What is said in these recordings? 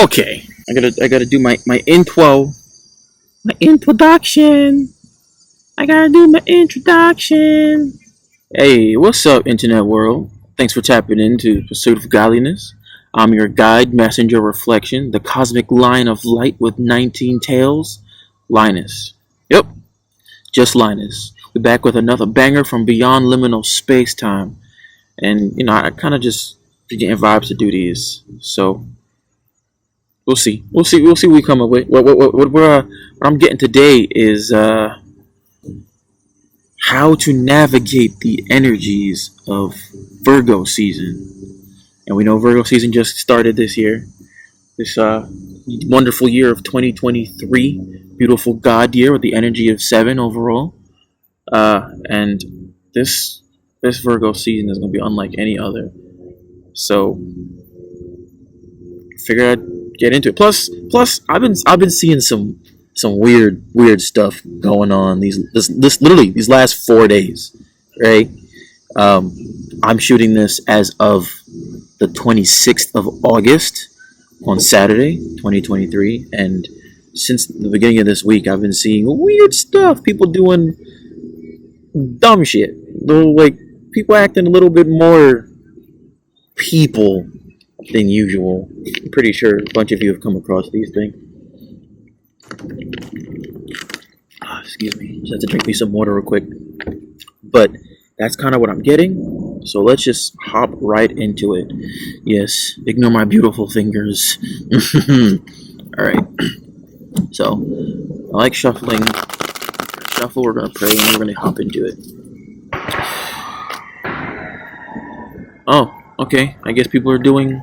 Okay, I gotta do my intro, my introduction. I gotta do my introduction. Hey, what's up, internet world? Thanks for tapping into Pursuit of Godliness. I'm your guide, messenger, reflection, the cosmic line of light with 19 tails, Linus. Yep, just Linus. We're back with another banger from beyond liminal space time, and I kind of just be getting vibes to do these. So we'll see. We'll see what we come up with. What I'm getting today is how to navigate the energies of Virgo season. And we know Virgo season just started this year. This wonderful year of 2023. Beautiful God year with the energy of 7 overall. And this Virgo season is going to be unlike any other. So figure I'd get into it. Plus, I've been seeing some weird stuff going on this literally these last 4 days, right? Um, I'm shooting this as of the 26th of August on Saturday, 2023, and since the beginning of this week, I've been seeing weird stuff. People doing dumb shit. Like people acting a little bit more people than usual. I'm pretty sure a bunch of you have come across these things. Excuse me. Just have to drink me some water real quick. But that's kind of what I'm getting. So let's just hop right into it. Yes, ignore my beautiful fingers. Alright. So, I like shuffling. Shuffle, we're going to pray, and we're going to hop into it. Oh, okay. I guess people are doing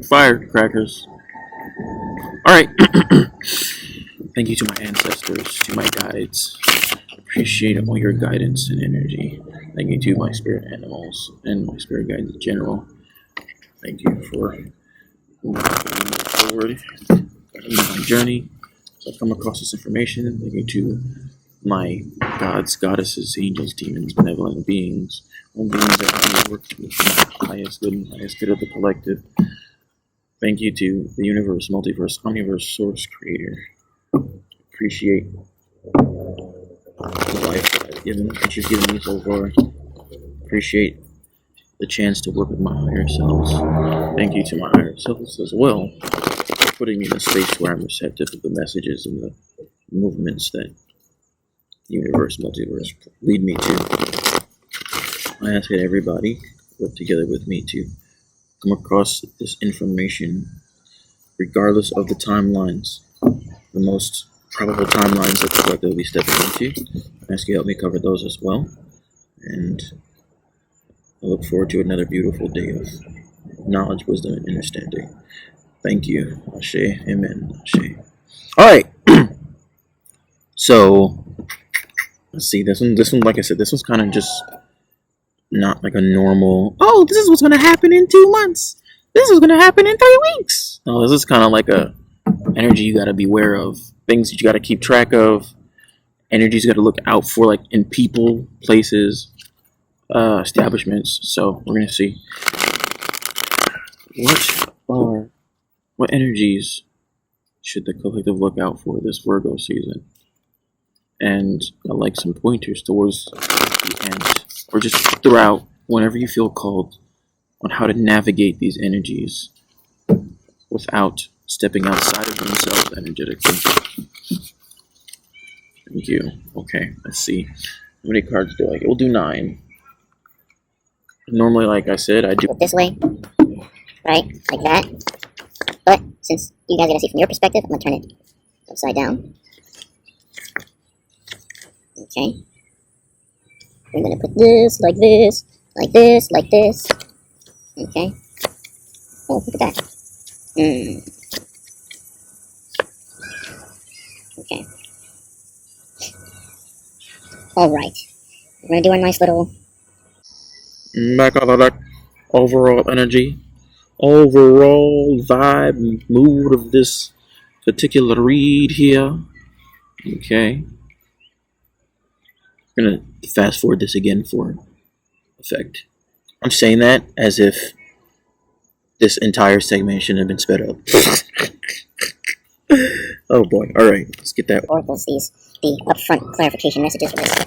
firecrackers. Alright. Thank you to my ancestors, to my guides. Appreciate all your guidance and energy. Thank you to my spirit animals and my spirit guides in general. Thank you for moving forward in my journey. So I've come across this information. Thank you to my gods, goddesses, angels, demons, benevolent beings, all beings that help me work with the highest good and highest good of the collective. Thank you to the universe, multiverse, omniverse, source, creator. Appreciate the life that you've given me so far. Appreciate the chance to work with my higher selves. Thank you to my higher selves as well for putting me in a space where I'm receptive to the messages and the movements that the universe, multiverse lead me to. I ask that everybody work together with me to come across this information regardless of the timelines, the most probable timelines that the collective will be stepping into. I ask you to help me cover those as well. And I look forward to another beautiful day of knowledge, wisdom, and understanding. Thank you. Ashe. Amen. Ashe. Alright. So let's see. This one, like I said, this one's kind of just not like a normal, oh, this is what's gonna happen in 2 months. This is gonna happen in 3 weeks. No, this is kind of like a energy you gotta be aware of. Things that you gotta keep track of. Energies you gotta look out for, like in people, places, establishments. So we're gonna see what energies should the collective look out for this Virgo season, and I like some pointers towards the end, or just throughout, whenever you feel called, on how to navigate these energies without stepping outside of themselves energetically. Thank you. Okay, let's see. How many cards do I get? We'll do 9. Normally, like I said, I do it this way, right? Like that. But since you guys gotta see from your perspective, I'm gonna turn it upside down. Okay. We're gonna put this, like this, like this, like this. Okay. Oh, look at that. Okay. Alright. We're gonna do our nice little back on the deck. Overall energy, overall vibe, mood of this particular read here. Okay. I'm gonna fast forward this again for effect. I'm saying that as if this entire segment shouldn't have been sped up. Oh boy. Alright, let's get that. Oracle sees the upfront clarification messages for this.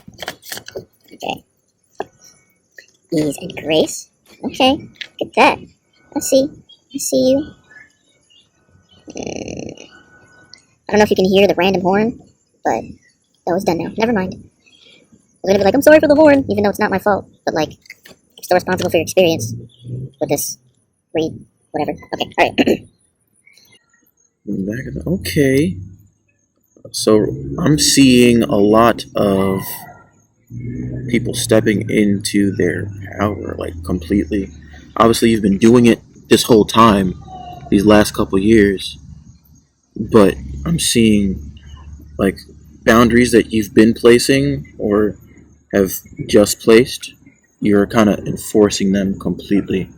Okay. Ease and grace. Okay, look at that. I see you. I don't know if you can hear the random horn, but that was done now. Never mind. I'm gonna be like, I'm sorry for the horn, even though it's not my fault. But like, I'm still responsible for your experience with this read, whatever. Okay, alright. Okay. So I'm seeing a lot of people stepping into their power, like completely. Obviously, you've been doing it this whole time, these last couple years, but I'm seeing like boundaries that you've been placing or have just placed. You're kind of enforcing them completely.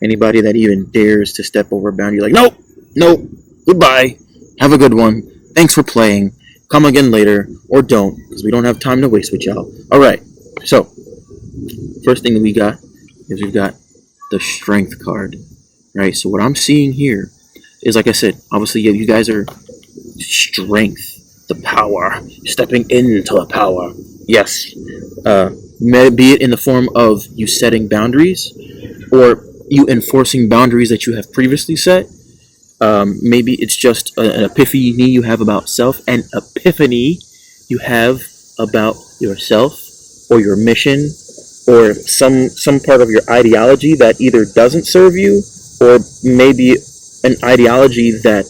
Anybody that even dares to step over a boundary, like, nope, nope, goodbye, have a good one, thanks for playing, come again later, or don't, because we don't have time to waste with y'all. Alright, so, first thing we got is we've got the strength card, right? So what I'm seeing here is, like I said, obviously you guys are strength, the power, stepping into the power. Yes, be it in the form of you setting boundaries, or you enforcing boundaries that you have previously set. Maybe it's just an epiphany you have about self, an epiphany you have about yourself or your mission or some part of your ideology that either doesn't serve you, or maybe an ideology that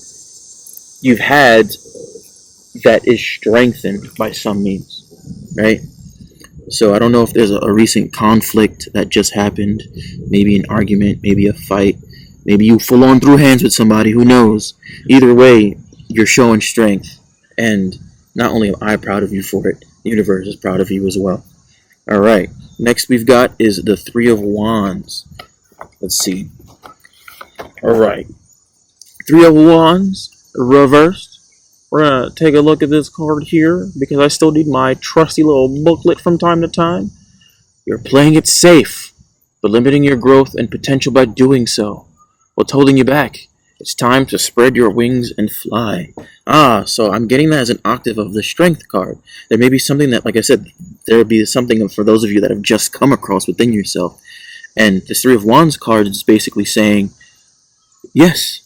you've had that is strengthened by some means, right? So I don't know if there's a recent conflict that just happened, maybe an argument, maybe a fight, maybe you full on threw hands with somebody, who knows? Either way, you're showing strength, and not only am I proud of you for it, the universe is proud of you as well. Alright, next we've got is the Three of Wands. Let's see. Alright, Three of Wands, reversed. We're going to take a look at this card here, because I still need my trusty little booklet from time to time. You're playing it safe, but limiting your growth and potential by doing so. What's holding you back? It's time to spread your wings and fly. So I'm getting that as an octave of the Strength card. There may be something that, like I said, there would be something for those of you that have just come across within yourself. And this Three of Wands card is basically saying, yes,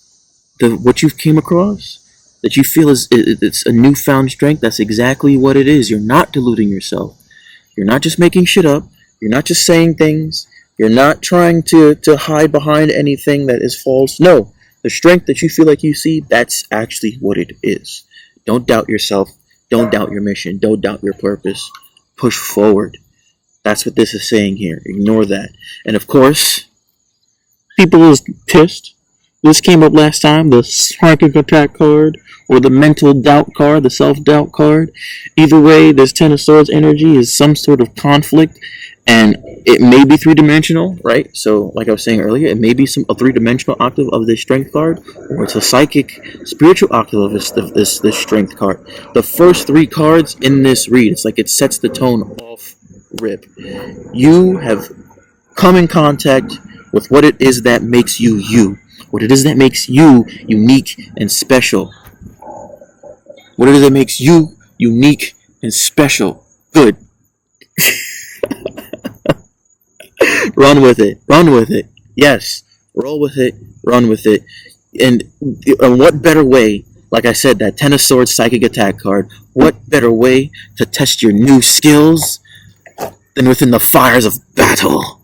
what you've came across, that you feel it's a newfound strength, that's exactly what it is. You're not deluding yourself. You're not just making shit up. You're not just saying things. You're not trying to hide behind anything that is false. No, the strength that you feel like you see, that's actually what it is. Don't doubt yourself. Don't doubt your mission. Don't doubt your purpose. Push forward. That's what this is saying here. Ignore that. And of course, people is pissed. This came up last time, the psychic attack card, or the mental doubt card, the self-doubt card. Either way, this Ten of Swords energy is some sort of conflict, and it may be three-dimensional, right? So, like I was saying earlier, it may be a three-dimensional octave of this strength card, or it's a psychic, spiritual octave of this strength card. The first three cards in this read, it's like it sets the tone off rip. You have come in contact with what it is that makes you you. What it is that makes you unique and special. What it is that makes you unique and special. Good. Run with it. Run with it. Yes. Roll with it. Run with it. And what better way, like I said, that Ten of Swords psychic attack card, what better way to test your new skills than within the fires of battle?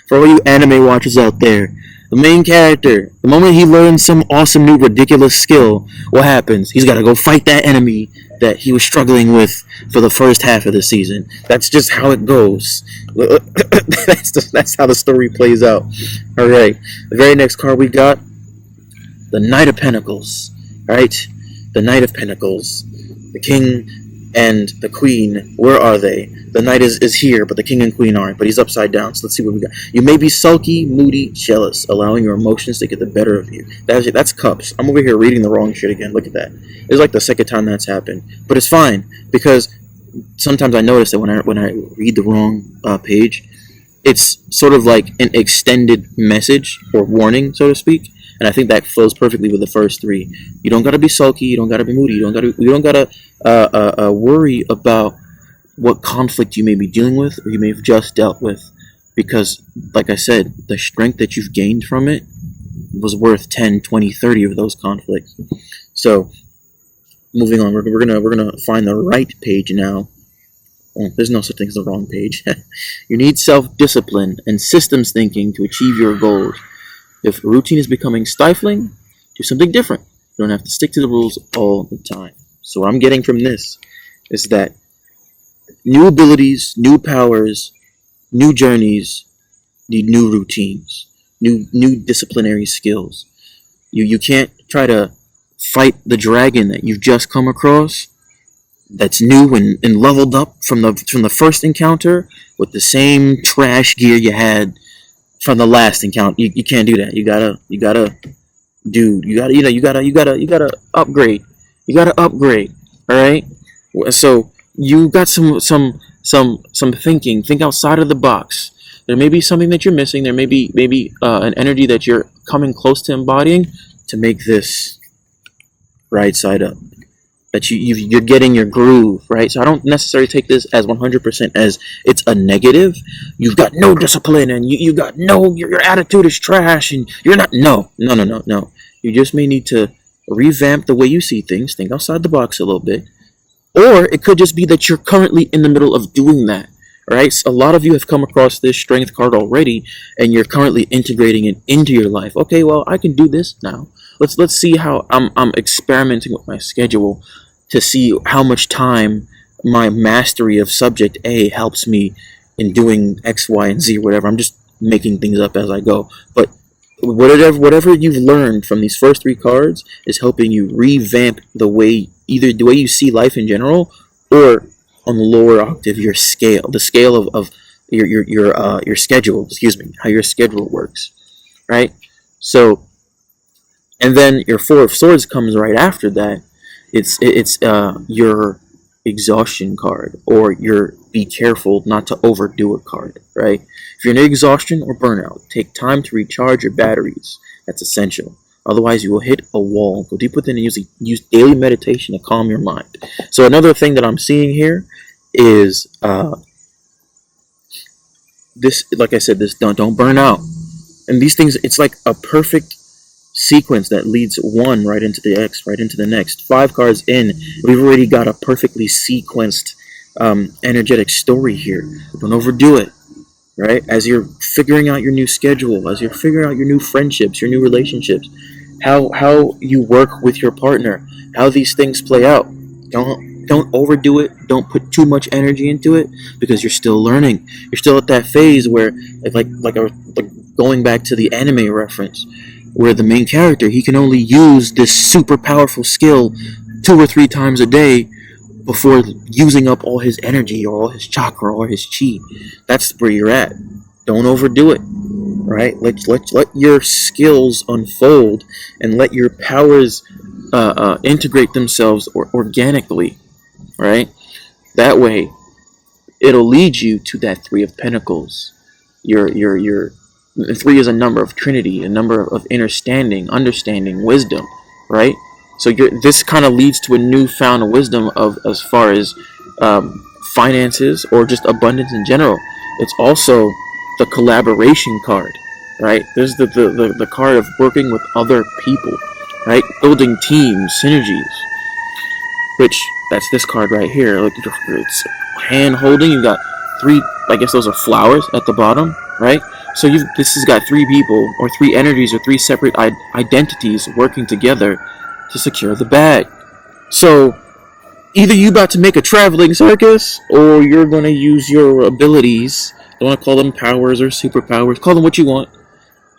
For all you anime watchers out there, the main character, the moment he learns some awesome new ridiculous skill, what happens? He's got to go fight that enemy that he was struggling with for the first half of the season. That's just how it goes. That's how the story plays out. Alright, the very next card we got, the Knight of Pentacles. Alright, the Knight of Pentacles. The King and the Queen, where are they? The Knight is here, but the King and Queen aren't, but he's upside down, so let's see what we got. You may be sulky, moody, jealous, allowing your emotions to get the better of you. That's Cups. I'm over here reading the wrong shit again. Look at that. It's like the second time that's happened. But it's fine, because sometimes I notice that when I read the wrong page, it's sort of like an extended message or warning, so to speak. And I think that flows perfectly with the first three. You don't gotta be sulky. You don't gotta be moody. You don't gotta worry about what conflict you may be dealing with or you may have just dealt with, because, like I said, the strength that you've gained from it was worth 10, 20, 30 of those conflicts. So, moving on, we're gonna find the right page now. Well, there's no such thing as the wrong page. You need self-discipline and systems thinking to achieve your goals. If routine is becoming stifling, do something different. You don't have to stick to the rules all the time. So what I'm getting from this is that new abilities, new powers, new journeys need new routines, new disciplinary skills. You can't try to fight the dragon that you've just come across, that's new and leveled up from the first encounter, with the same trash gear you had from the last encounter. You can't do that. You gotta upgrade. You gotta upgrade. All right. So you got some thinking. Think outside of the box. There may be something that you're missing. There may be an energy that you're coming close to embodying to make this right side up. That you're getting your groove, right? So I don't necessarily take this as 100% as it's a negative. You've got no discipline and you got no, your attitude is trash and you're not, no. You just may need to revamp the way you see things, think outside the box a little bit. Or it could just be that you're currently in the middle of doing that, right? So a lot of you have come across this strength card already and you're currently integrating it into your life. Okay, well, I can do this now. Let's see how I'm experimenting with my schedule to see how much time my mastery of subject A helps me in doing X, Y, and Z, whatever. I'm just making things up as I go. But whatever you've learned from these first three cards is helping you revamp either the way you see life in general, or on the lower octave, the scale of your schedule. Excuse me, how your schedule works, right? So. And then your Four of Swords comes right after that. It's your exhaustion card, or your be careful not to overdo it card, right? If you're in exhaustion or burnout, take time to recharge your batteries. That's essential. Otherwise, you will hit a wall. Go deep within and use daily meditation to calm your mind. So another thing that I'm seeing here is this. Like I said, this don't burn out. And these things, it's like a perfect sequence that leads one right into the X, right into the next. 5 cards in, we've already got a perfectly sequenced energetic story here. Don't overdo it, right? As you're figuring out your new schedule, as you're figuring out your new friendships, your new relationships, how you work with your partner, how these things play out. Don't overdo it. Don't put too much energy into it, because you're still learning. You're still at that phase where, like going back to the anime reference, where the main character, he can only use this super powerful skill 2 or 3 times a day before using up all his energy or all his chakra or his chi. That's where you're at. Don't overdo it, right? Let your skills unfold and let your powers integrate themselves organically, right? That way, it'll lead you to that 3 of Pentacles. Your 3 is a number of Trinity, a number of understanding, wisdom, right? So this kind of leads to a newfound wisdom of as far as finances or just abundance in general. It's also the collaboration card, right? There's the card of working with other people, right? Building teams, synergies, which that's this card right here. Like, it's hand holding. You got 3, I guess those are flowers at the bottom, right? So this has got 3 people, or 3 energies, or 3 separate identities working together to secure the bag. So either you about to make a traveling circus, or you're going to use your abilities. Don't want to call them powers or superpowers. Call them what you want.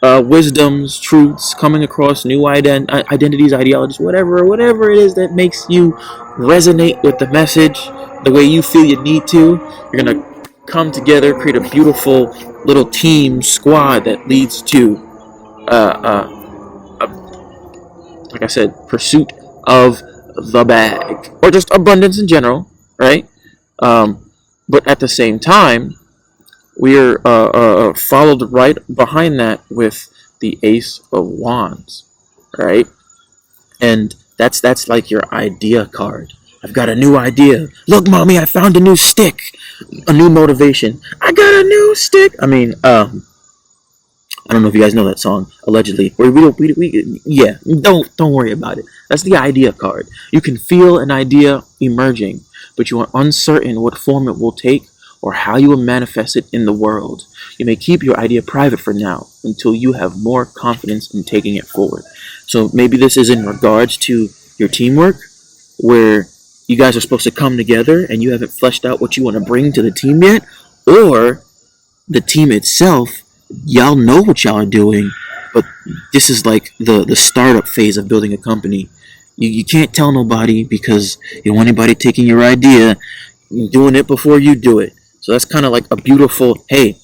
Wisdoms, truths, coming across new identities, ideologies, whatever it is that makes you resonate with the message the way you feel you need to. You're going to come together, create a beautiful little team squad that leads to, like I said, pursuit of the bag, or just abundance in general, right? But at the same time, we are followed right behind that with the Ace of Wands, right? And that's like your idea card. I've got a new idea. Look, mommy, I found a new stick, a new motivation. I got a new stick. I mean, I don't know if you guys know that song. Allegedly, yeah. Don't worry about it. That's the idea card. You can feel an idea emerging, but you are uncertain what form it will take or how you will manifest it in the world. You may keep your idea private for now until you have more confidence in taking it forward. So maybe this is in regards to your teamwork, where you guys are supposed to come together and you haven't fleshed out what you want to bring to the team yet, or the team itself, y'all know what y'all are doing, but this is like the startup phase of building a company. You can't tell nobody because you don't want anybody taking your idea, doing it before you do it. So that's kind of like a beautiful, hey,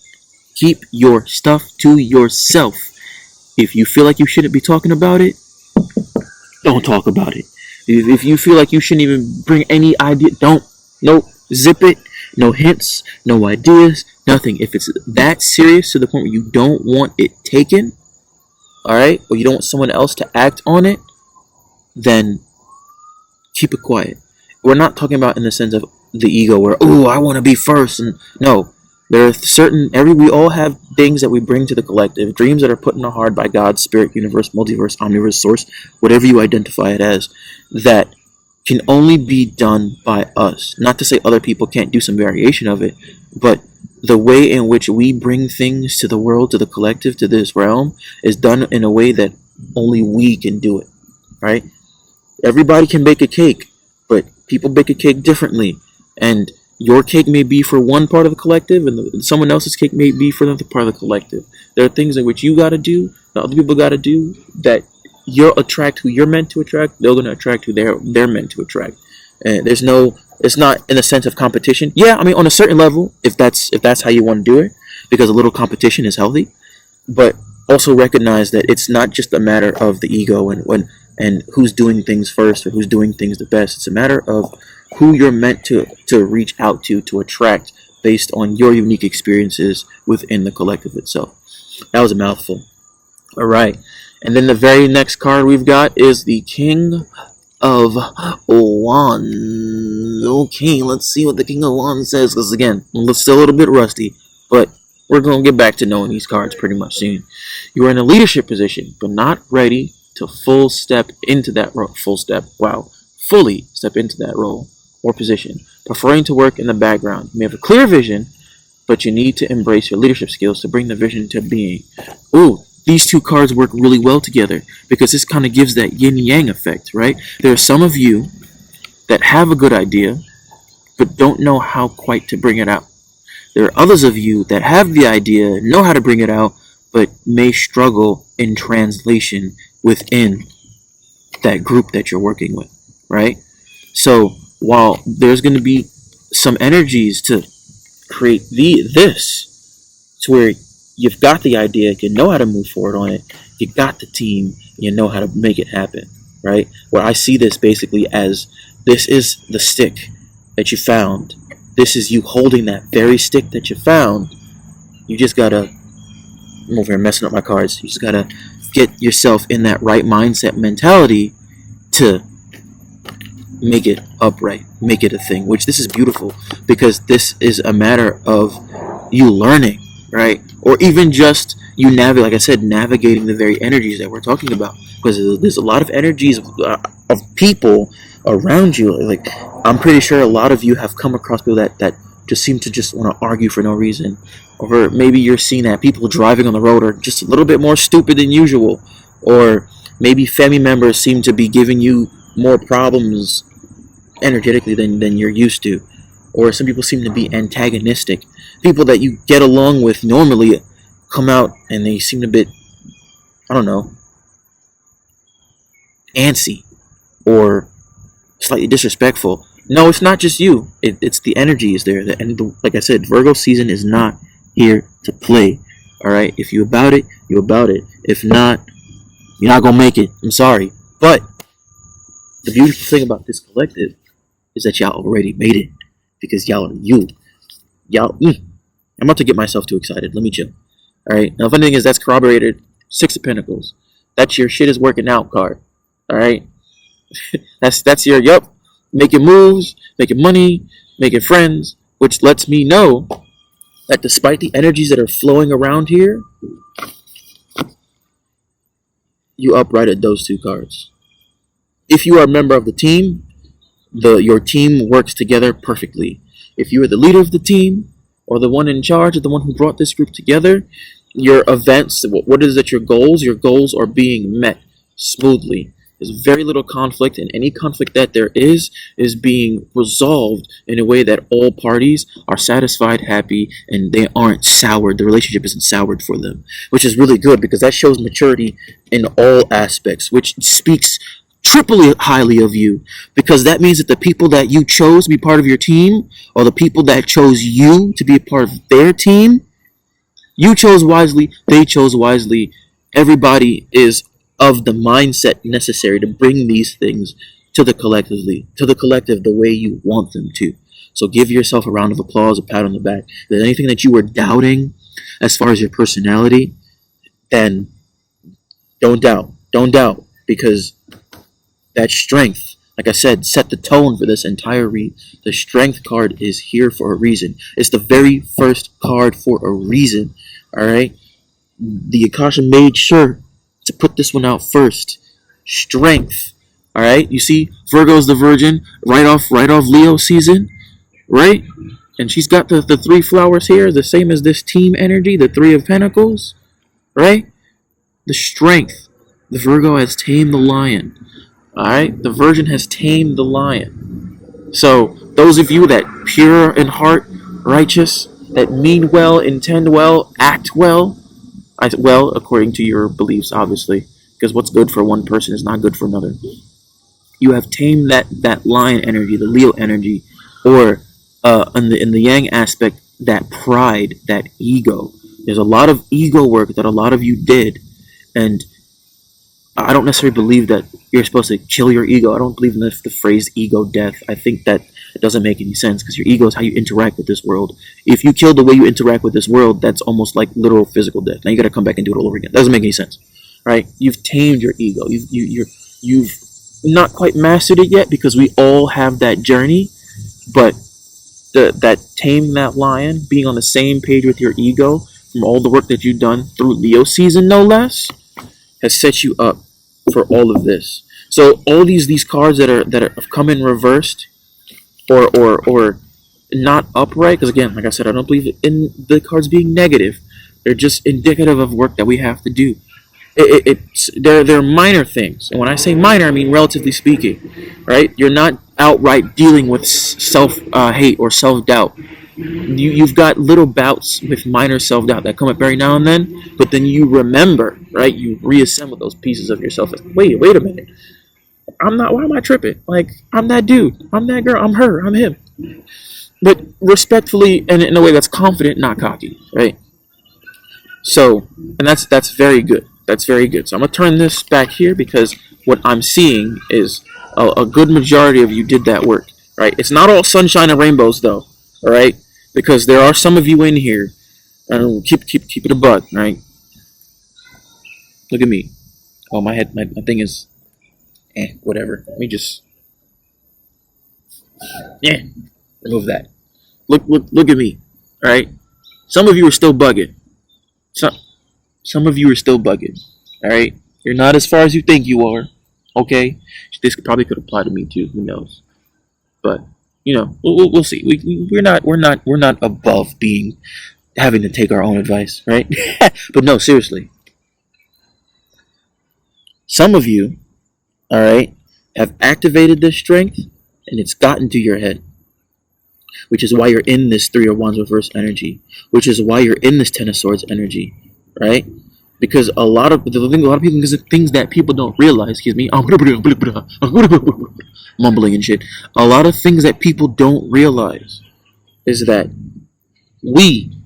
keep your stuff to yourself. If you feel like you shouldn't be talking about it, don't talk about it. If you feel like you shouldn't even bring any idea, don't. Nope. Zip it. No hints, no ideas, nothing. If it's that serious to the point where you don't want it taken, all right, or you don't want someone else to act on it, then keep it quiet. We're not talking about in the sense of the ego where, oh, I want to be first. And no, there are certain, we all have things that we bring to the collective, dreams that are put in our heart by God, spirit, universe, multiverse, omniverse, source, whatever you identify it as, that can only be done by us. Not to say other people can't do some variation of it, but the way in which we bring things to the world, to the collective, to this realm, is done in a way that only we can do it, right? Everybody can bake a cake, but people bake a cake differently. And your cake may be for one part of the collective, and someone else's cake may be for another part of the collective. There are things in which you got to do, the other people got to do, that you'll attract who you're meant to attract. They're going to attract who they're meant to attract. And it's not in a sense of competition. Yeah, I mean, on a certain level, if that's how you want to do it, because a little competition is healthy. But also recognize that it's not just a matter of the ego and who's doing things first or who's doing things the best. It's a matter of who you're meant to reach out to attract based on your unique experiences within the collective itself. That was a mouthful. All right. And then the very next card we've got is the King of Wands. Okay, let's see what the King of Wands says. Because again, I'm still a little bit rusty, but we're going to get back to knowing these cards pretty much soon. You are in a leadership position, but not ready to fully step into that role or position, preferring to work in the background. You may have a clear vision, but you need to embrace your leadership skills to bring the vision to being. Ooh, these two cards work really well together because this kind of gives that yin-yang effect, right? There are some of you that have a good idea, but don't know how quite to bring it out. There are others of you that have the idea, know how to bring it out, but may struggle in translation within that group that you're working with, right? So while there's going to be some energies to create this, to where you've got the idea, you know how to move forward on it, you got the team, you know how to make it happen, right? Where I see this basically as this is the stick that you found. This is you holding that very stick that you found. You just gotta, I'm over here messing up my cards. You just gotta get yourself in that right mindset mentality to make it upright, make it a thing, which this is beautiful because this is a matter of you learning, right? Or even just you like I said, navigating the very energies that we're talking about, because there's a lot of energies of people around you. Like, I'm pretty sure a lot of you have come across people that just seem to just want to argue for no reason, or maybe you're seeing that people driving on the road are just a little bit more stupid than usual, or maybe family members seem to be giving you more problems energetically than you're used to, or some people seem to be antagonistic. People that you get along with normally come out and they seem a bit, I don't know, antsy or slightly disrespectful. No, it's not just you. It's the energy is there. And like I said, Virgo season is not here to play. All right, if you about it, you about it. If not, you're not gonna make it. I'm sorry, but the beautiful thing about this collective is that y'all already made it because y'all are you. Y'all. I'm about to get myself too excited. Let me chill. All right. Now, funny thing is, that's corroborated. Six of Pentacles. That's your shit is working out card. All right. That's your yup. Making moves, making money, making friends, which lets me know that despite the energies that are flowing around here, you uprighted those two cards. If you are a member of the team, your team works together perfectly. If you are the leader of the team, or the one in charge, or the one who brought this group together, your events, what is it, your goals are being met smoothly. There's very little conflict, and any conflict that there is being resolved in a way that all parties are satisfied, happy, and they aren't soured. The relationship isn't soured for them, which is really good because that shows maturity in all aspects, which speaks triply highly of you, because that means that the people that you chose to be part of your team, or the people that chose you to be a part of their team, you chose wisely, they chose wisely. Everybody is of the mindset necessary to bring these things to the collective the way you want them to. So give yourself a round of applause, a pat on the back. If there's anything that you were doubting as far as your personality, then don't doubt, because that strength, like I said, set the tone for this entire read. The strength card is here for a reason. It's the very first card for a reason. All right. The Akasha made sure to put this one out first. Strength. All right. You see, Virgo's the Virgin, right off Leo season, right? And she's got the three flowers here, the same as this team energy, the Three of Pentacles, right? The strength. The Virgo has tamed the lion. All right. The Virgin has tamed the lion. So those of you that pure in heart, righteous, that mean well, intend well, act well, well, according to your beliefs, obviously, because what's good for one person is not good for another. You have tamed that lion energy, the Leo energy, or in the Yang aspect, that pride, that ego. There's a lot of ego work that a lot of you did, and I don't necessarily believe that you're supposed to kill your ego. I don't believe in the phrase ego death. I think that it doesn't make any sense, because your ego is how you interact with this world. If you kill the way you interact with this world, that's almost like literal physical death. Now you got to come back and do it all over again. That doesn't make any sense, right? You've tamed your ego. You've not quite mastered it yet, because we all have that journey, but that taming that lion, being on the same page with your ego from all the work that you've done through Leo season, no less, has set you up for all of this. So all these cards that have come in reversed, or not upright, because again, like I said, I don't believe in the cards being negative. They're just indicative of work that we have to do. They're minor things, and when I say minor, I mean relatively speaking, right? You're not outright dealing with self hate or self doubt. You've got little bouts with minor self doubt that come up every now and then, but then you remember, right? You reassemble those pieces of yourself. Wait a minute. I'm not. Why am I tripping? Like, I'm that dude. I'm that girl. I'm her. I'm him. But respectfully, and in a way that's confident, not cocky, right? So, and that's very good. That's very good. So I'm gonna turn this back here, because what I'm seeing is a good majority of you did that work, right? It's not all sunshine and rainbows, though, all right? Because there are some of you in here, and keep it a buck, right? Look at me. Oh, my head, my thing is, whatever. Let me just, remove that. Look at me, all right? Some of you are still bugging. Some of you are still bugging, all right? You're not as far as you think you are, okay? This probably could apply to me too. Who knows? But we'll see. We're not above having to take our own advice, right? But no, seriously. Some of you, all right, have activated this strength, and it's gotten to your head, which is why you're in this Three of Wands reverse energy, which is why you're in this Ten of Swords energy, right? Because a lot of people, things that people don't realize, excuse me, mumbling and shit. A lot of things that people don't realize is that we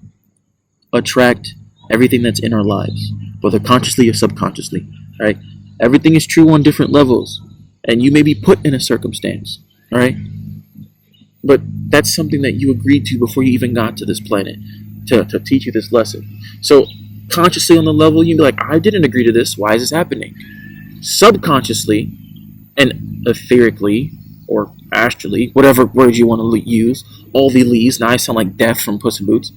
attract everything that's in our lives, whether consciously or subconsciously, right? Everything is true on different levels, and you may be put in a circumstance, all right? But that's something that you agreed to before you even got to this planet. to teach you this lesson. So consciously on the level, you'd be like, I didn't agree to this. Why is this happening? Subconsciously and etherically or astrally, whatever words you want to use, all the leaves. Now I sound like Death from Puss in Boots.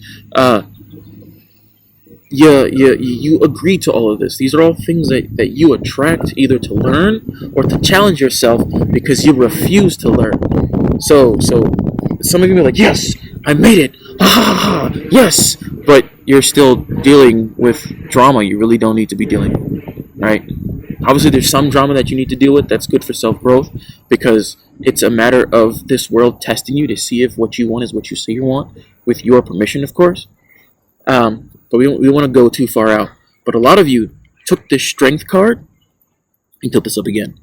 You agree to all of this. These are all things that you attract either to learn or to challenge yourself because you refuse to learn. So some of you are like, yes, I made it. Yes, but you're still dealing with drama you really don't need to be dealing with, right? Obviously, there's some drama that you need to deal with. That's good for self-growth because it's a matter of this world testing you to see if what you want is what you say you want, with your permission, of course. But we don't want to go too far out. But a lot of you took this strength card and tilt this up again,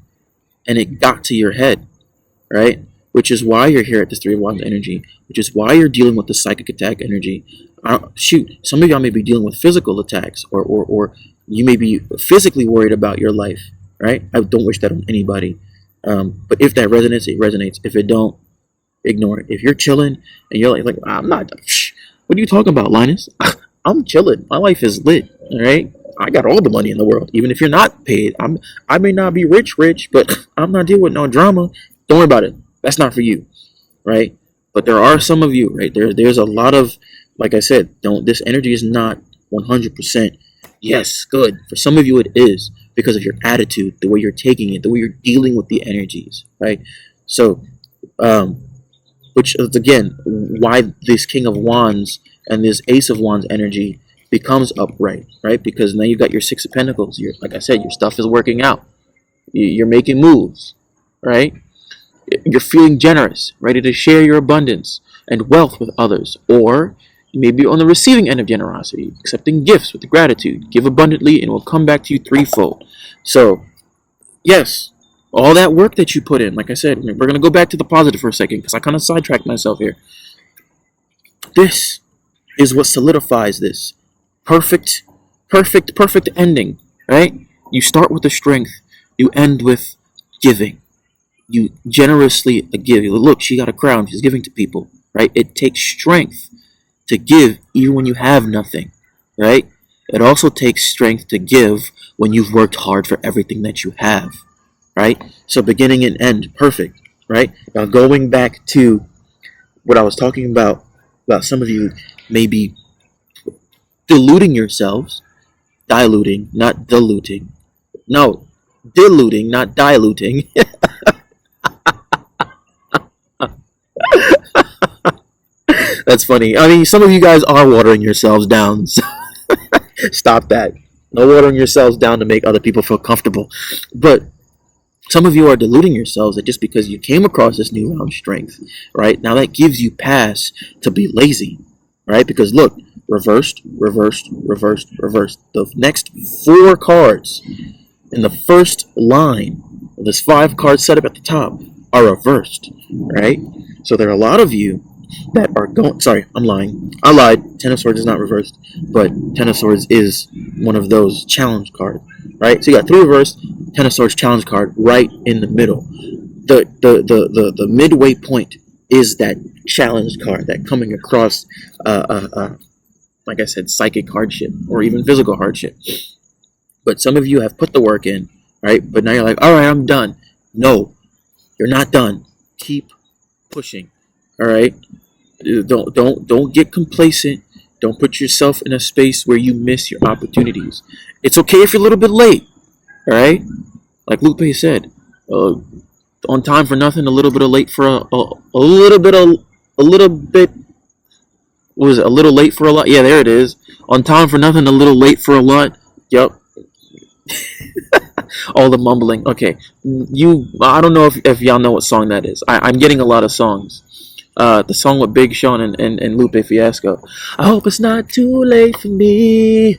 and it got to your head, right? Which is why you're here at this Three of Wands energy, which is why you're dealing with the psychic attack energy. Some of y'all may be dealing with physical attacks, or you may be physically worried about your life, right? I don't wish that on anybody. But if that resonates, it resonates. If it don't, ignore it. If you're chilling and you're like I'm not, what are you talking about, Linus? I'm chilling. My life is lit, all right? I got all the money in the world. Even if you're not paid, I may not be rich, but I'm not dealing with no drama. Don't worry about it. That's not for you, right? But there are some of you, right? There's a lot of, like I said, this energy is not 100%. Yes, good. For some of you, it is because of your attitude, the way you're taking it, the way you're dealing with the energies, right? So, which is again why this King of Wands and this Ace of Wands energy becomes upright, right? Because now you've got your Six of Pentacles. Like I said, your stuff is working out. You're making moves, right? You're feeling generous, ready to share your abundance and wealth with others. Or you may be on the receiving end of generosity, accepting gifts with gratitude. Give abundantly and it will come back to you threefold. So, yes, all that work that you put in, like I said, we're going to go back to the positive for a second because I kind of sidetracked myself here. This is what solidifies this perfect ending, right? You start with the strength, you end with giving. You generously give. Look, she got a crown, she's giving to people, right? It takes strength to give even when you have nothing, right? It also takes strength to give when you've worked hard for everything that you have, right? So beginning and end, perfect, right? Now going back to what I was talking about some of you maybe diluting yourselves, diluting, not diluting. No, diluting, not diluting. That's funny. I mean, some of you guys are watering yourselves down. So stop that. No watering yourselves down to make other people feel comfortable. But some of you are deluding yourselves that just because you came across this new round strength, right? Now that gives you pass to be lazy, right? Because look, reversed, reversed, reversed, reversed. The next 4 cards in the first line of this 5 card setup at the top are reversed, right? So there are a lot of you that are going, sorry, I'm lying. I lied. Ten of Swords is not reversed, but Ten of Swords is one of those challenge cards, right? So you got 3 reversed, Ten of Swords challenge card right in the middle. The midway point is that challenge card, that coming across, like I said, psychic hardship or even physical hardship. But some of you have put the work in, right? But now you're like, all right, I'm done. No, you're not done. Keep pushing. All right. Don't get complacent. Don't put yourself in a space where you miss your opportunities. It's okay if you're a little bit late. All right. Like Lupe said, on time for nothing, a little bit of late for a little bit. What was it? A little late for a lot. Yeah, there it is. On time for nothing, a little late for a lot. Yep. All the mumbling. Okay, I don't know if y'all know what song that is. I'm getting a lot of songs. The song with Big Sean and Lupe Fiasco. I hope it's not too late for me.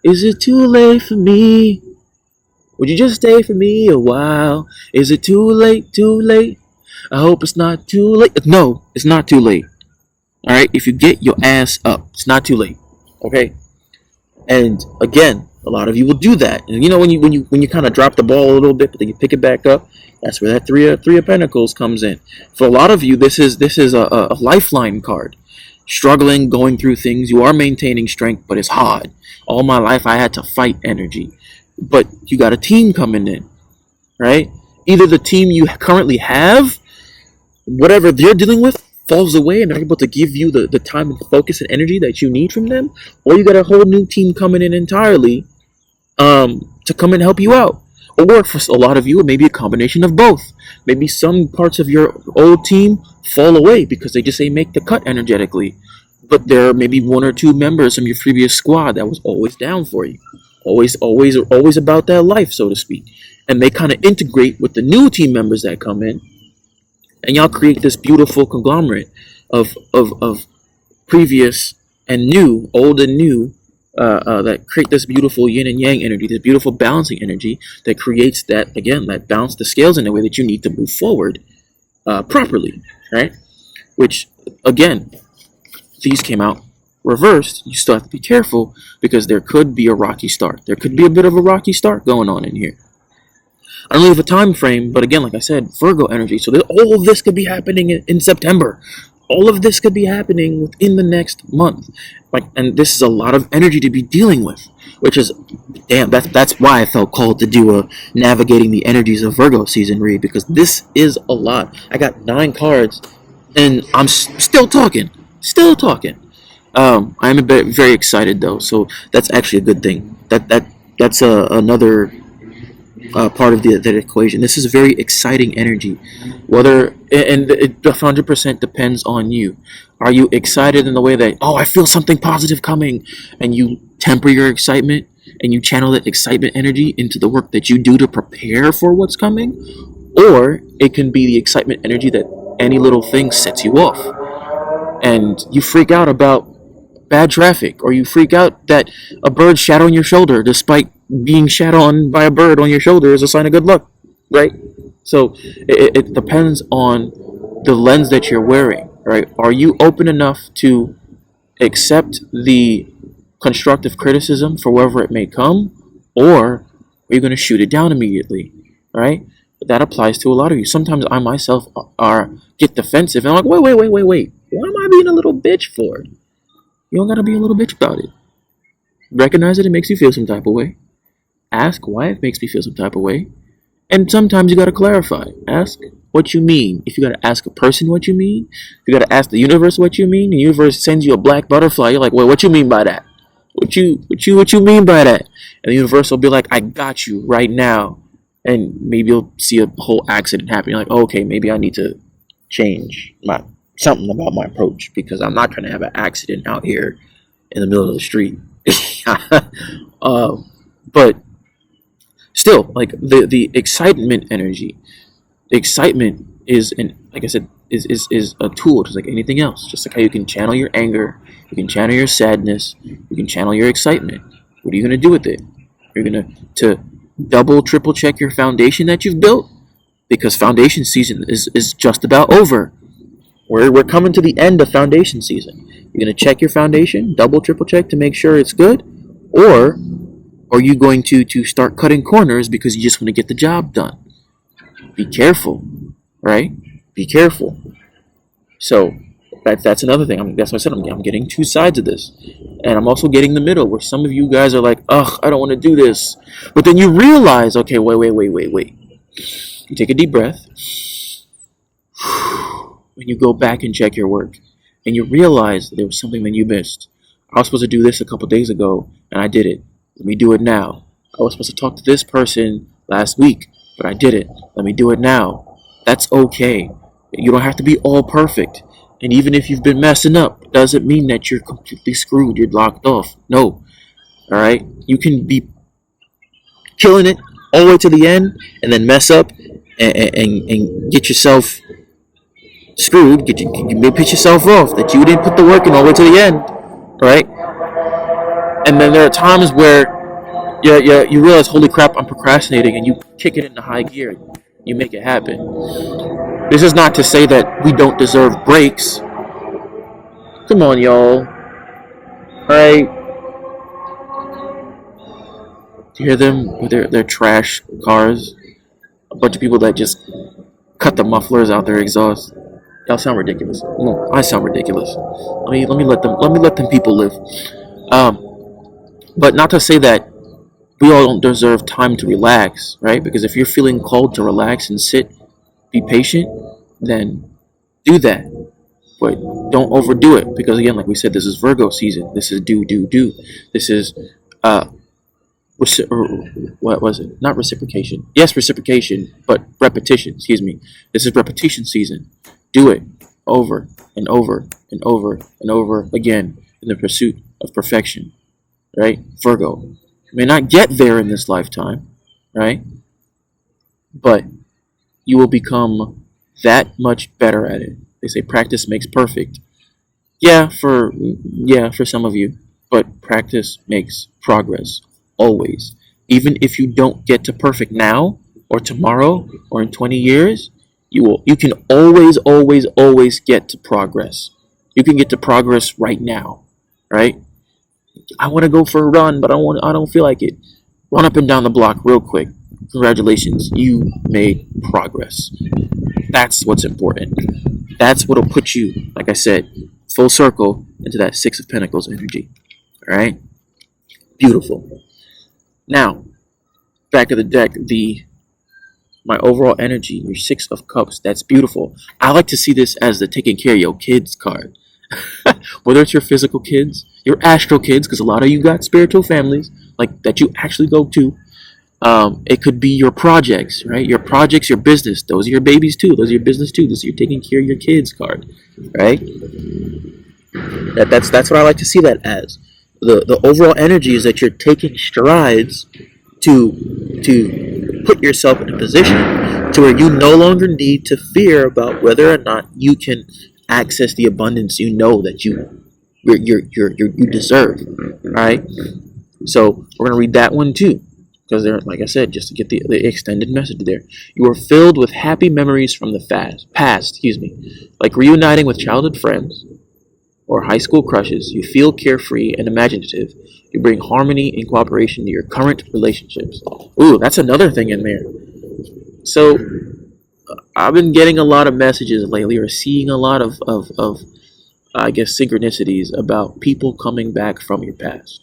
Is it too late for me? Would you just stay for me a while? Is it too late? Too late? I hope it's not too late. No, it's not too late. All right, if you get your ass up, it's not too late. Okay, and again. A lot of you will do that, and you know when you kind of drop the ball a little bit, but then you pick it back up. That's where that three of Pentacles comes in. For a lot of you, this is a lifeline card. struggling, going through things. You are maintaining strength, but it's hard. All my life I had to fight energy. But you got a team coming in, right? Either the team you currently have, whatever they're dealing with, falls away and they're able to give you the time and focus and energy that you need from them, or you got a whole new team coming in entirely to come and help you out. Or for a lot of you, it may be a combination of both. Maybe some parts of your old team fall away because they just ain't make the cut energetically. But there are maybe one or two members from your previous squad that was always down for you. Always about that life, so to speak. And they kind of integrate with the new team members that come in. And y'all create this beautiful conglomerate of previous and new, old and new, that create this beautiful yin and yang energy, this beautiful balancing energy that creates that, again, that balance the scales in a way that you need to move forward properly, right? Which, again, these came out reversed. You still have to be careful because there could be a rocky start. There could be a bit of a rocky start going on in here. I don't leave a time frame, but again, like I said, Virgo energy. So all of this could be happening in September. All of this could be happening within the next month. And this is a lot of energy to be dealing with, which is, damn, that's why I felt called to do a navigating the energies of Virgo season read, because this is a lot. I got 9 cards, and I'm still talking. I'm very excited though, so that's actually a good thing. That's another part of that equation. This is very exciting energy. And it 100% depends on you. Are you excited in the way that, oh, I feel something positive coming, and you temper your excitement and you channel that excitement energy into the work that you do to prepare for what's coming? Or it can be the excitement energy that any little thing sets you off, and you freak out about bad traffic, or you freak out that a bird shat on your shoulder, despite being shat on by a bird on your shoulder is a sign of good luck, right? So it depends on the lens that you're wearing, right? Are you open enough to accept the constructive criticism for wherever it may come, or are you going to shoot it down immediately, right? That applies to a lot of you. Sometimes I myself get defensive and I'm like, wait. What am I being a little bitch for? You don't gotta be a little bitch about it. Recognize that it makes you feel some type of way. Ask why it makes me feel some type of way. And sometimes you gotta clarify. Ask what you mean. If you gotta ask a person what you mean, if you gotta ask the universe what you mean, the universe sends you a black butterfly, you're like, wait, what you mean by that? What you mean by that? And the universe will be like, I got you right now. And maybe you'll see a whole accident happen. You're like, oh, okay, maybe I need to change something about my approach, because I'm not trying to have an accident out here in the middle of the street. But still, like the excitement energy, the excitement is, like I said, is a tool, just like anything else. Just like how you can channel your anger, you can channel your sadness, you can channel your excitement. What are you going to do with it? You're going to double, triple check your foundation that you've built, because foundation season is just about over. We're coming to the end of foundation season. You're going to check your foundation, double, triple check to make sure it's good, or are you going to start cutting corners because you just want to get the job done? Be careful, right? Be careful. So that's another thing. That's what I said. I'm getting 2 sides of this, and I'm also getting the middle, where some of you guys are like, ugh, I don't want to do this, but then you realize, okay, wait. You take a deep breath. When you go back and check your work, and you realize there was something that you missed. I was supposed to do this a couple days ago, and I did it. Let me do it now. I was supposed to talk to this person last week, but I did it. Let me do it now. That's okay. You don't have to be all perfect. And even if you've been messing up, doesn't mean that you're completely screwed. You're locked off. No. All right? You can be killing it all the way to the end, and then mess up and get yourself screwed. You may piss yourself off that you didn't put the work in all the way to the end, right? And then there are times where you realize, holy crap, I'm procrastinating, and you kick it into high gear. You make it happen. This is not to say that we don't deserve breaks. Come on, y'all. Alright? Do you hear them with their trash cars? A bunch of people that just cut the mufflers out their exhaust. Y'all sound ridiculous. Well, I sound ridiculous. Let me let them people live. But not to say that we all don't deserve time to relax, right? Because if you're feeling called to relax and sit, be patient, then do that. But don't overdo it, because again, like we said, this is Virgo season. This is do. This is uh or what was it? Not reciprocation. Yes, reciprocation, but repetition. Excuse me. This is repetition season. Do it over and over and over and over again in the pursuit of perfection. Right, Virgo. You may not get there in this lifetime, right? But you will become that much better at it. They say practice makes perfect. Yeah, for some of you, but practice makes progress always. Even if you don't get to perfect now or tomorrow or in 20 years, you can always get to progress. You can get to progress right now, right? I want to go for a run, but I don't feel like it. Run up and down the block real quick. Congratulations, you made progress. That's what's important. That's what'll put you, like I said, full circle into that Six of Pentacles energy. All right? Beautiful. Now, back of the deck, my overall energy, your Six of Cups, that's beautiful. I like to see this as the taking care of your kids card. Whether it's your physical kids, your astral kids, because a lot of you got spiritual families like that you actually go to. It could be your projects, right? Your projects, your business. Those are your babies too. Those are your business too. This is your taking care of your kids card, right? That's what I like to see that as. The overall energy is that you're taking strides to put yourself in a position to where you no longer need to fear about whether or not you can access the abundance you know that you deserve. All right. So we're gonna read that one too, because there, like I said, just to get the extended message there. You are filled with happy memories from the past. Like reuniting with childhood friends or high school crushes. You feel carefree and imaginative. You bring harmony and cooperation to your current relationships. Ooh, that's another thing in there. So I've been getting a lot of messages lately, or seeing a lot of I guess synchronicities about people coming back from your past.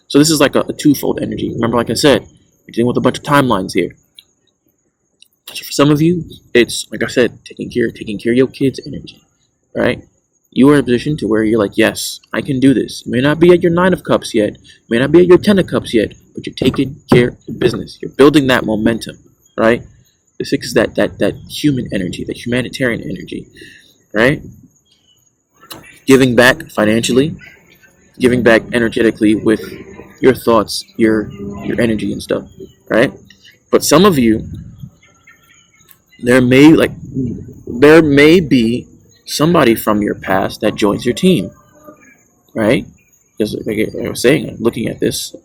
So this is like a twofold energy. Remember, like I said, we're dealing with a bunch of timelines here. So for some of you, it's like I said, taking care of your kids' energy, right? You are in a position to where you're like, yes, I can do this. You may not be at your 9 of Cups yet, you may not be at your 10 of Cups yet, but you're taking care of business. You're building that momentum, right? The 6 is that human energy, that humanitarian energy, right? Giving back financially, giving back energetically with your thoughts, your energy and stuff, right? But some of you, there may be somebody from your past that joins your team, right? Because like I was saying, looking at this,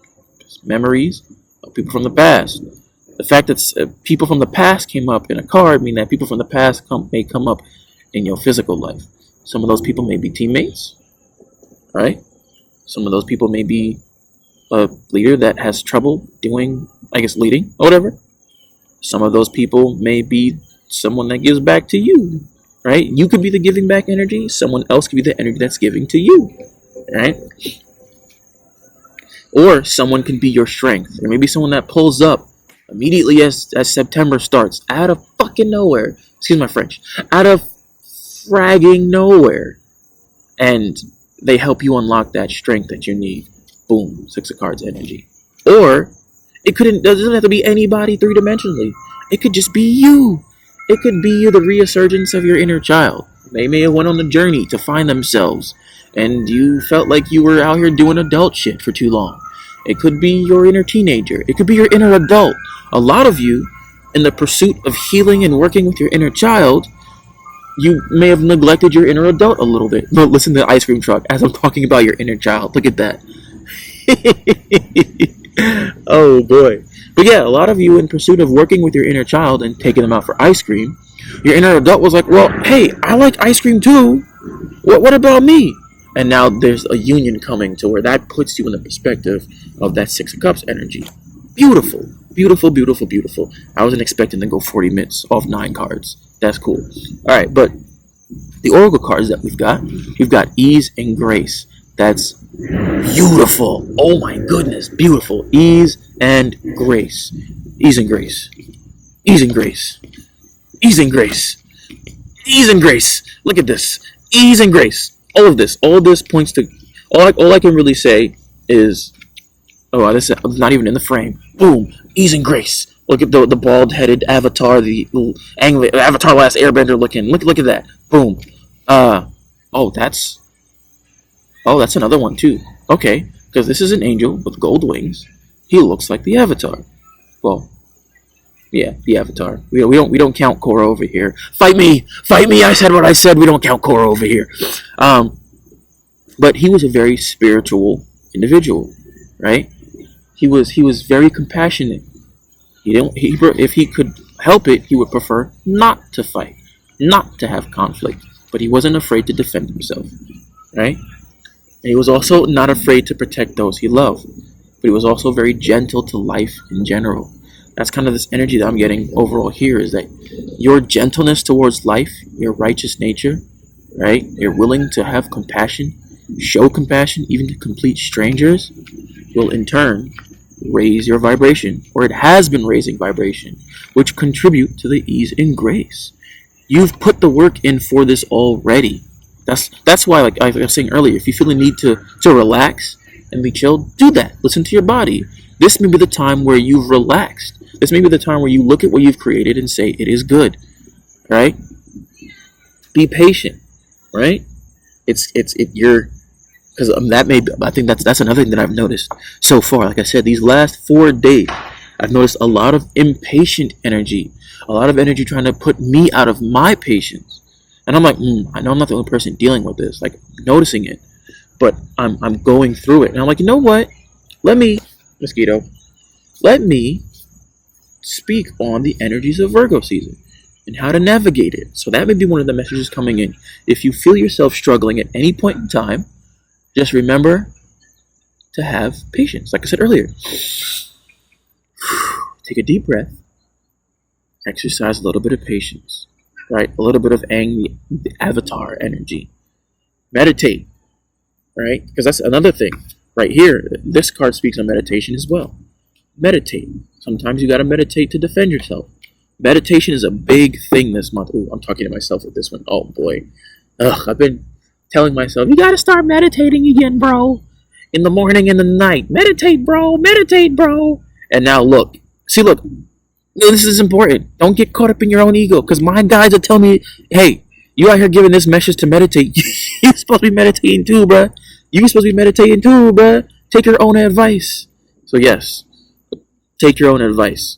memories of people from the past. The fact that people from the past came up in a card mean that people from the past may come up in your physical life. Some of those people may be teammates, right? Some of those people may be a leader that has trouble doing, I guess, leading or whatever. Some of those people may be someone that gives back to you, right? You could be the giving back energy. Someone else could be the energy that's giving to you, right? Or someone can be your strength. There may be someone that pulls up immediately as September starts, out of fucking nowhere. Excuse my French. Out of fragging nowhere. And they help you unlock that strength that you need. Boom, 6 of Cards energy. Or it doesn't have to be anybody three-dimensionally. It could just be you. It could be you, the resurgence of your inner child. They may have went on a journey to find themselves, and you felt like you were out here doing adult shit for too long. It could be your inner teenager. It could be your inner adult. A lot of you, in the pursuit of healing and working with your inner child, you may have neglected your inner adult a little bit. But listen to the ice cream truck as I'm talking about your inner child. Look at that. Oh boy. But yeah, a lot of you, in pursuit of working with your inner child and taking them out for ice cream, your inner adult was like, well, hey, I like ice cream too. What about me? And now there's a union coming to where that puts you in the perspective of that 6 of Cups energy. Beautiful. Beautiful, beautiful, beautiful. I wasn't expecting to go 40 minutes off 9 cards. That's cool. Alright, but The oracle cards that we've got ease and grace. That's beautiful. Oh my goodness, beautiful. Ease and grace. Ease and grace. Ease and grace. Ease and grace. Ease and grace. Look at this. Ease and grace. All of this points to all I can really say is, oh, this is not even in the frame. Boom. Ease and grace. Look at the bald-headed avatar, the Avatar Last Airbender looking. Look at that. Boom. That's another one too. Okay, because this is an angel with gold wings. He looks like the Avatar. Well, yeah, the Avatar. We don't count Korra over here. Fight me! I said what I said. We don't count Korra over here. But he was a very spiritual individual, right? He was very compassionate. If he could help it, he would prefer not to fight, not to have conflict. But he wasn't afraid to defend himself, right? And he was also not afraid to protect those he loved. But he was also very gentle to life in general. That's kind of this energy that I'm getting overall here, is that your gentleness towards life, your righteous nature, right? You're willing to have compassion, show compassion even to complete strangers, will in turn raise your vibration, or it has been raising vibration, which contribute to the ease and grace. You've put the work in for this already. That's why, like I was saying earlier, if you feel the need to relax and be chill, do that. Listen to your body. This may be the time where you've relaxed. This may be the time where you look at what you've created and say it is good, right? Be patient, right? Because that may be, I think that's another thing that I've noticed so far. Like I said, these last 4 days, I've noticed a lot of impatient energy, a lot of energy trying to put me out of my patience. And I'm like, I know I'm not the only person dealing with this, like noticing it, but I'm going through it. And I'm like, you know what? Let me speak on the energies of Virgo season and how to navigate it. So that may be one of the messages coming in. If you feel yourself struggling at any point in time, just remember to have patience. Like I said earlier, take a deep breath, exercise a little bit of patience, right? A little bit of the avatar energy. Meditate, right? Because that's another thing. Right here, this card speaks on meditation as well. Meditate. Sometimes you got to meditate to defend yourself. Meditation is a big thing this month. Ooh, I'm talking to myself with this one. Oh boy. I've been telling myself, you got to start meditating again, bro. In the morning and the night. Meditate, bro. Meditate, bro. And now look. This is important. Don't get caught up in your own ego. Because my guides will tell me, hey, you out here giving this message to meditate. You're supposed to be meditating too, bruh. You're supposed to be meditating too, bruh. Take your own advice. So yes, take your own advice.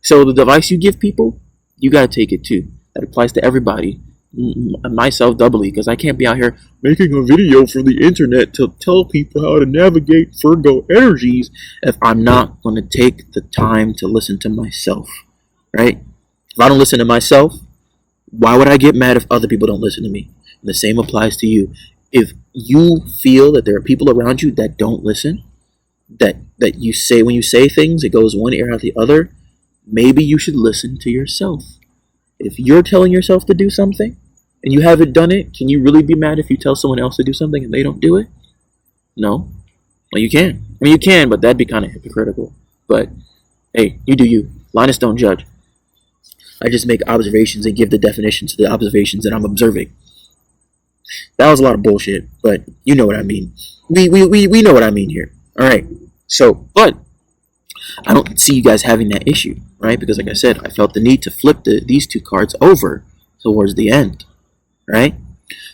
So the advice you give people, you got to take it too. That applies to everybody. Myself doubly, because I can't be out here making a video for the internet to tell people how to navigate Virgo energies if I'm not going to take the time to listen to myself, right? If I don't listen to myself, why would I get mad if other people don't listen to me? And the same applies to you. If you feel that there are people around you that don't listen, that you say, when you say things, it goes one ear out the other, maybe you should listen to yourself. If you're telling yourself to do something and you haven't done it, can you really be mad if you tell someone else to do something and they don't do it? No. Well, you can. I mean, you can, but that'd be kind of hypocritical. But hey, you do you. Linus don't judge. I just make observations and give the definitions to the observations that I'm observing. That was a lot of bullshit, but you know what I mean. We know what I mean here. All right. So, but I don't see you guys having that issue, right? Because like I said, I felt the need to flip these two cards over towards the end, right?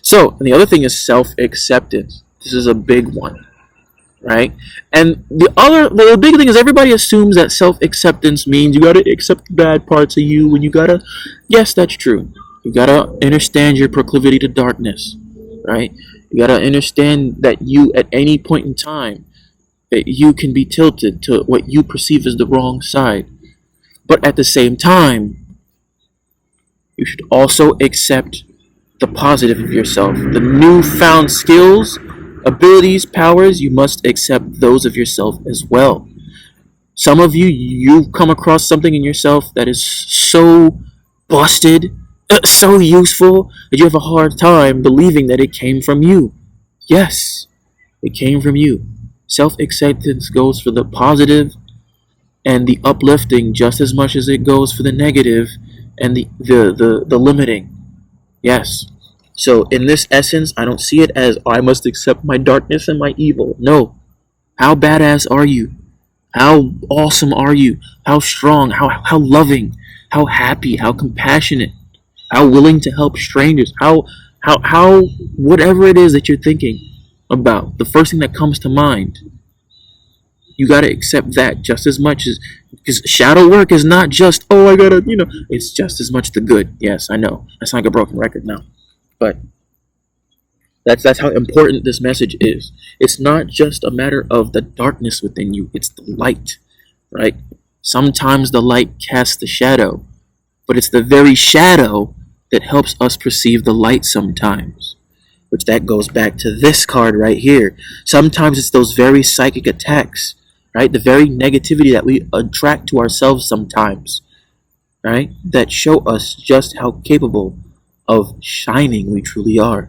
So, and the other thing is self-acceptance. This is a big one, right? And the big thing is everybody assumes that self-acceptance means you got to accept the bad parts of you, and you got to, yes, that's true. You got to understand your proclivity to darkness, right? You got to understand that you, at any point in time, that you can be tilted to what you perceive as the wrong side. But at the same time, you should also accept the positive of yourself. The newfound skills, abilities, powers, you must accept those of yourself as well. Some of you've come across something in yourself that is so busted So useful that you have a hard time believing that it came from you. Yes, it came from you. Self-acceptance goes for the positive and the uplifting just as much as it goes for the negative and the limiting. Yes. So in this essence, I don't see it as, oh, I must accept my darkness and my evil. No. How badass are you? How awesome are you? How strong? How loving? How happy? How compassionate? How willing to help strangers? How whatever it is that you're thinking about, the first thing that comes to mind, you got to accept that just as much as, because shadow work is not just, oh, I gotta, it's just as much the good. Yes, I know. I sound like a broken record now, but that's how important this message is. It's not just a matter of the darkness within you, it's the light, right? Sometimes the light casts the shadow, but it's the very shadow that helps us perceive the light sometimes, which that goes back to this card right here. Sometimes it's those very psychic attacks, right? The very negativity that we attract to ourselves sometimes, right? That show us just how capable of shining we truly are.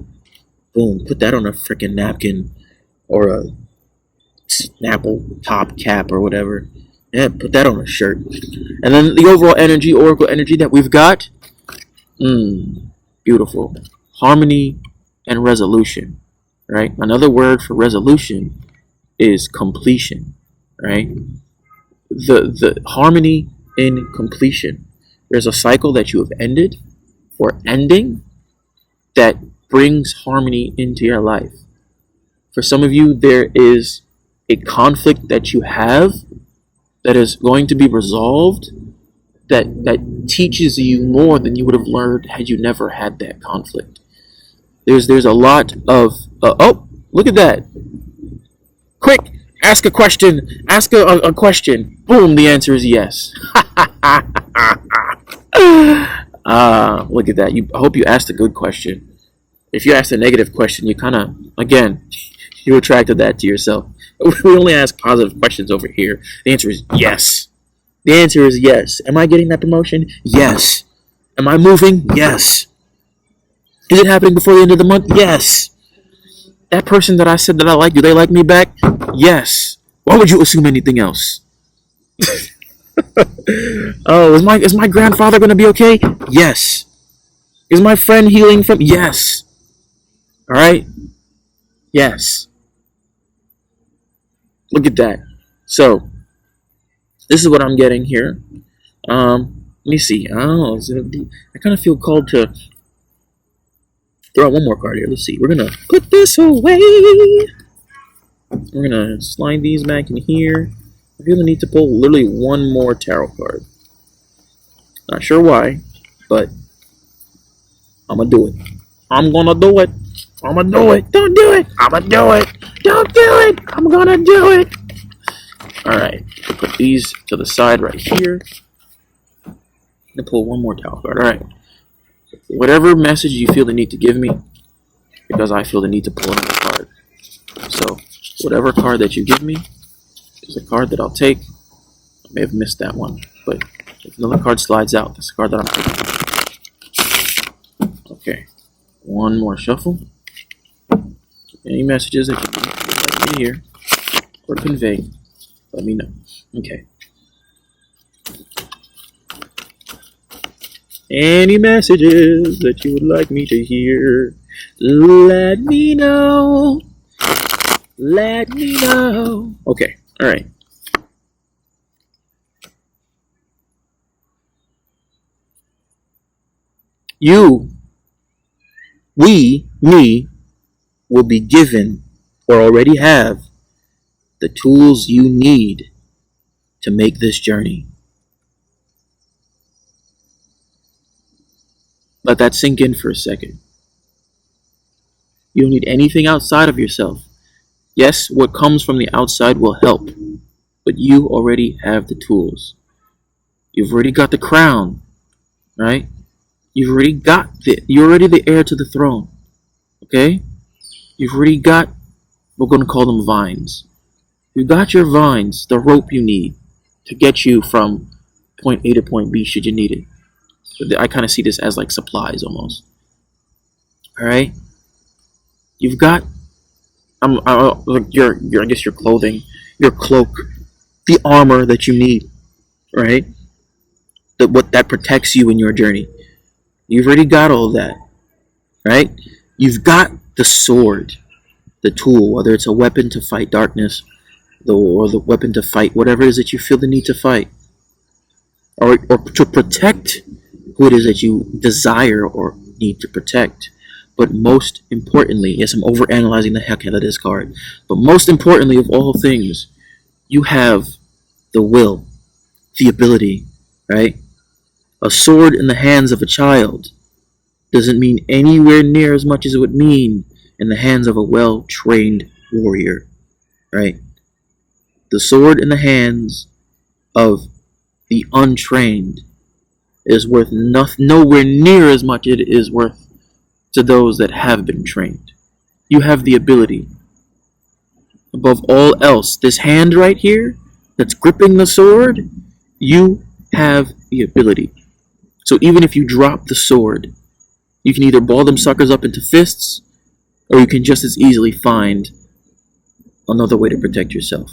Boom, put that on a freaking napkin or a Snapple top cap or whatever. Yeah, put that on a shirt. And then the overall energy, oracle energy that we've got, beautiful. Harmony and resolution, right? Another word for resolution is completion, right? The harmony in completion. There's a cycle that you have ended or ending that brings harmony into your life. For some of you, there is a conflict that you have that is going to be resolved that teaches you more than you would have learned had you never had that conflict. There's a lot of oh, look at that. Quick, ask a question. Ask a question. Boom, the answer is yes. Look at that. I hope you asked a good question. If you asked a negative question, you kind of, again, you attracted that to yourself. We only ask positive questions over here. The answer is yes. The answer is yes. Am I getting that promotion? Yes. Am I moving? Yes. Is it happening before the end of the month? Yes. That person that I said that I like, do they like me back? Yes. Why would you assume anything else? Oh, is my grandfather going to be okay? Yes. Is my friend healing from? Yes. All right? Yes. Look at that. So, this is what I'm getting here. Let me see. Oh, I kind of feel called to throw out one more card here. Let's see. We're going to put this away. We're going to slide these back in here. I feel the need to pull literally one more tarot card. Not sure why, but I'm going to do it. I'm going to do it. I'm going to do it. Don't do it. I'm going to do it. Don't do it. I'm going to do it. Alright. Put these to the side right here. I'm going to pull one more tarot card. Alright. Whatever message you feel the need to give me, because I feel the need to pull another card. So, whatever card that you give me is a card that I'll take. I may have missed that one, but if another card slides out, that's the card that I'm taking. Okay. One more shuffle. Any messages that you'd like me to hear or convey, let me know. Okay. Any messages that you would like me to hear, let me know. Let me know. Okay. All right. Me, will be given or already have the tools you need to make this journey. Let that sink in for a second. You don't need anything outside of yourself. Yes, what comes from the outside will help, but you already have the tools. You've already got the crown, right? You're already the heir to the throne, okay? You've already got, we're going to call them vines. You've got your vines, the rope you need to get you from point A to point B should you need it. I kind of see this as like supplies almost. All right, you've got your I guess your clothing, your cloak, the armor that you need, right? That protects you in your journey. You've already got all of that, right? You've got the sword, the tool, whether it's a weapon to fight darkness, or the weapon to fight whatever it is that you feel the need to fight, or to protect who it is that you desire or need to protect. But most importantly, yes, I'm overanalyzing the heck out of this card. But most importantly of all things, you have the will, the ability, right? A sword in the hands of a child doesn't mean anywhere near as much as it would mean in the hands of a well-trained warrior, right? The sword in the hands of the untrained is worth nowhere near as much as it is worth to those that have been trained. You have the ability. Above all else, this hand right here that's gripping the sword, you have the ability. So even if you drop the sword, you can either ball them suckers up into fists, or you can just as easily find another way to protect yourself.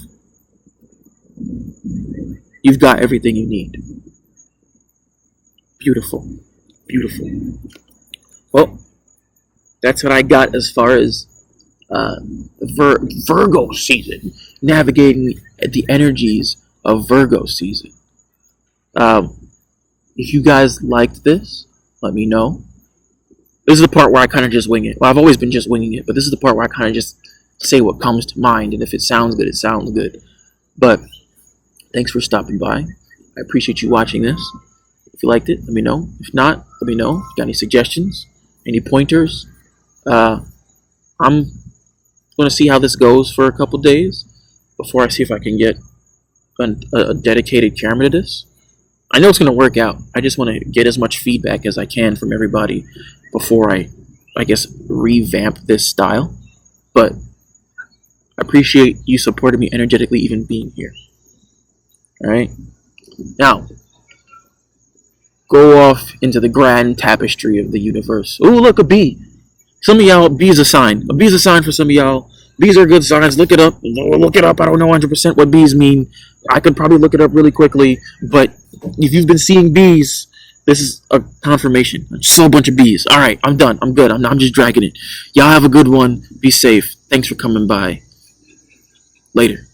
You've got everything you need. Beautiful. Beautiful. Well, that's what I got as far as Virgo season. Navigating the energies of Virgo season. If you guys liked this, let me know. This is the part where I kind of just wing it. Well, I've always been just winging it, but this is the part where I kind of just say what comes to mind, and if it sounds good, it sounds good. But thanks for stopping by. I appreciate you watching this. If you liked it, let me know. If not, let me know. If you got any suggestions, any pointers. I'm going to see how this goes for a couple days before I see if I can get a dedicated camera to this. I know it's going to work out. I just want to get as much feedback as I can from everybody before I guess, revamp this style. But I appreciate you supporting me energetically, even being here. Alright? Now, go off into the grand tapestry of the universe. Ooh, look, a bee. Some of y'all, bees a sign. A bee's a sign for some of y'all. Bees are good signs. Look it up. Look it up. I don't know 100% what bees mean. I could probably look it up really quickly. But if you've been seeing bees, this is a confirmation. Just saw a bunch of bees. All right, I'm done. I'm good. I'm just dragging it. Y'all have a good one. Be safe. Thanks for coming by. Later.